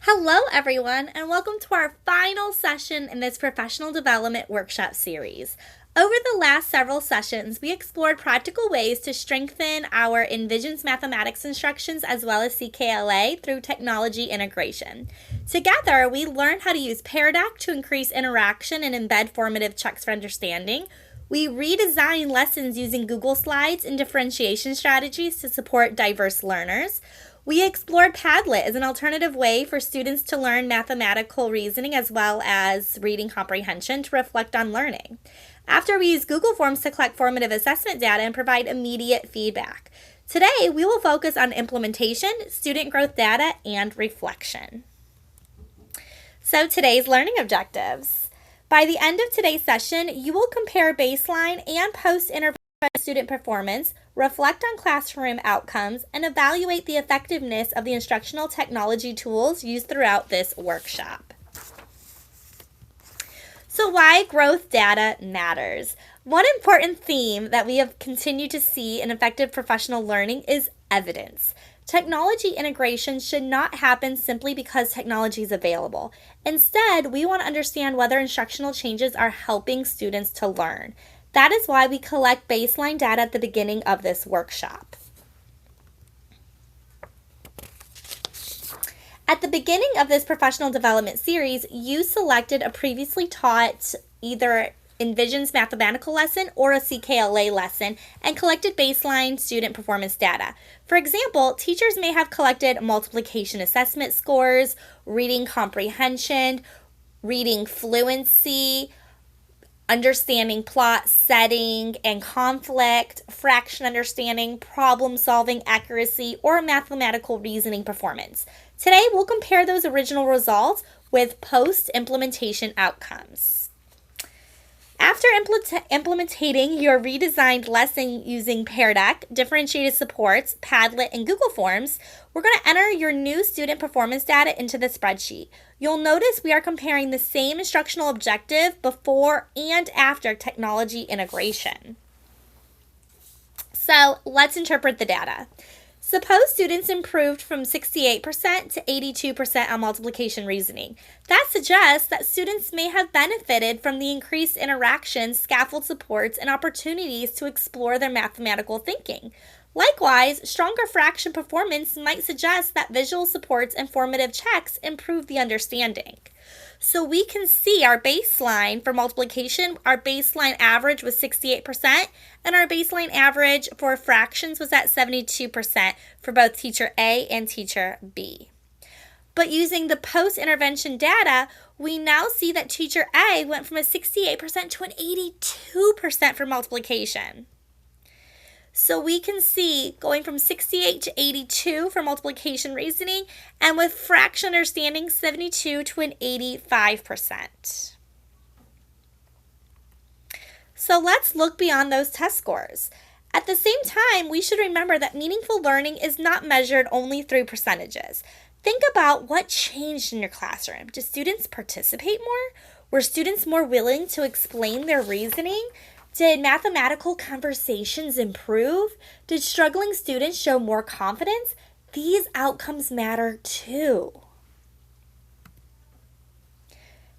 Hello, everyone, and welcome to our final session in this professional development workshop series. Over the last several sessions, we explored practical ways to strengthen our Envisions mathematics instructions as well as CKLA through technology integration. Together, we learned how to use Pear Deck to increase interaction and embed formative checks for understanding. We redesigned lessons using Google Slides and differentiation strategies to support diverse learners. We explored Padlet as an alternative way for students to learn mathematical reasoning as well as reading comprehension to reflect on learning. After we used Google Forms to collect formative assessment data and provide immediate feedback. Today, we will focus on implementation, student growth data, and reflection. So today's learning objectives. By the end of today's session, you will compare baseline and post-intervention student performance, reflect on classroom outcomes, and evaluate the effectiveness of the instructional technology tools used throughout this workshop. So why growth data matters. One important theme that we have continued to see in effective professional learning is evidence. Technology integration should not happen simply because technology is available. Instead, we want to understand whether instructional changes are helping students to learn. That is why we collect baseline data at the beginning of this workshop. At the beginning of this professional development series, you selected a previously taught either Envisions mathematical lesson or a CKLA lesson and collected baseline student performance data. For example, teachers may have collected multiplication assessment scores, reading comprehension, reading fluency, understanding plot, setting, and conflict, fraction understanding, problem solving accuracy, or mathematical reasoning performance. Today, we'll compare those original results with post-implementation outcomes. After implementing your redesigned lesson using Pear Deck, differentiated supports, Padlet, and Google Forms, we're going to enter your new student performance data into the spreadsheet. You'll notice we are comparing the same instructional objective before and after technology integration. So let's interpret the data. Suppose students improved from 68% to 82% on multiplication reasoning. That suggests that students may have benefited from the increased interaction, scaffold supports, and opportunities to explore their mathematical thinking. Likewise, stronger fraction performance might suggest that visual supports and formative checks improve the understanding. So we can see our baseline for multiplication, our baseline average was 68%, and our baseline average for fractions was at 72% for both teacher A and teacher B. But using the post-intervention data, we now see that teacher A went from a 68% to an 82% for multiplication. So we can see going from 68 to 82 for multiplication reasoning, and with fraction understanding, 72 to an 85%. So let's look beyond those test scores. At the same time, we should remember that meaningful learning is not measured only through percentages. Think about what changed in your classroom. Did students participate more? Were students more willing to explain their reasoning? Did mathematical conversations improve? Did struggling students show more confidence? These outcomes matter too.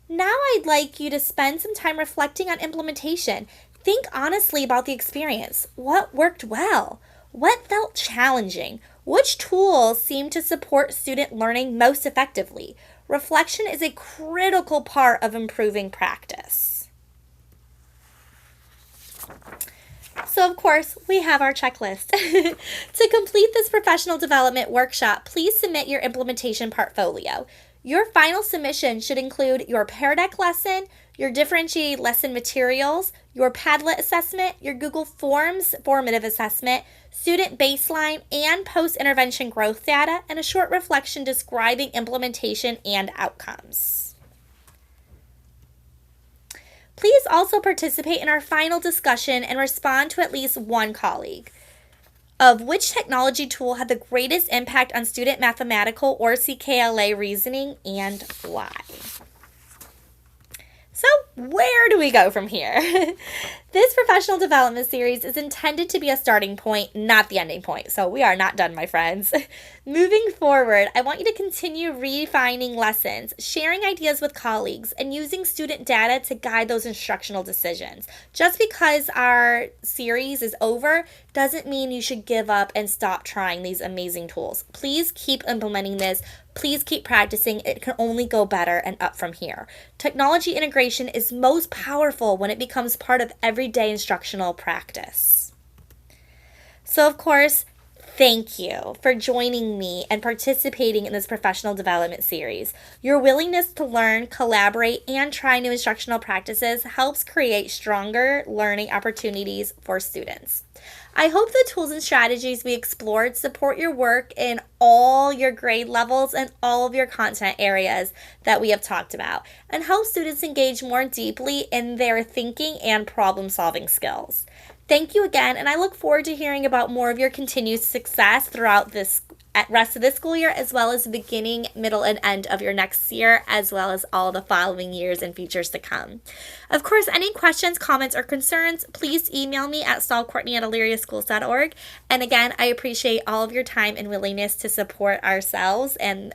Now I'd like you to spend some time reflecting on implementation. Think honestly about the experience. What worked well? What felt challenging? Which tools seemed to support student learning most effectively? Reflection is a critical part of improving practice. So of course, we have our checklist. To complete this professional development workshop, please submit your implementation portfolio. Your final submission should include your Pear Deck lesson, your differentiated lesson materials, your Padlet assessment, your Google Forms formative assessment, student baseline and post-intervention growth data, and a short reflection describing implementation and outcomes. Please also participate in our final discussion and respond to at least one colleague of which technology tool had the greatest impact on student mathematical or CKLA reasoning and why. So where do we go from here? This professional development series is intended to be a starting point, not the ending point. So we are not done, my friends. Moving forward, I want you to continue refining lessons, sharing ideas with colleagues, and using student data to guide those instructional decisions. Just because our series is over doesn't mean you should give up and stop trying these amazing tools. Please keep implementing this. Please keep practicing. It can only go better and up from here. Technology integration is most powerful when it becomes part of everyday instructional practice. So, of course, thank you for joining me and participating in this professional development series. Your willingness to learn, collaborate, and try new instructional practices helps create stronger learning opportunities for students. I hope the tools and strategies we explored support your work in all your grade levels and all of your content areas that we have talked about, and help students engage more deeply in their thinking and problem-solving skills. Thank you again, and I look forward to hearing about more of your continued success throughout this rest of this school year, as well as the beginning, middle, and end of your next year, as well as all the following years and futures to come. Of course, any questions, comments, or concerns, please email me at saulcourtney@illyriaschools.org. And again, I appreciate all of your time and willingness to support ourselves and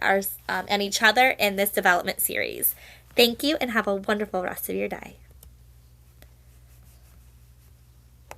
each other in this development series. Thank you, and have a wonderful rest of your day.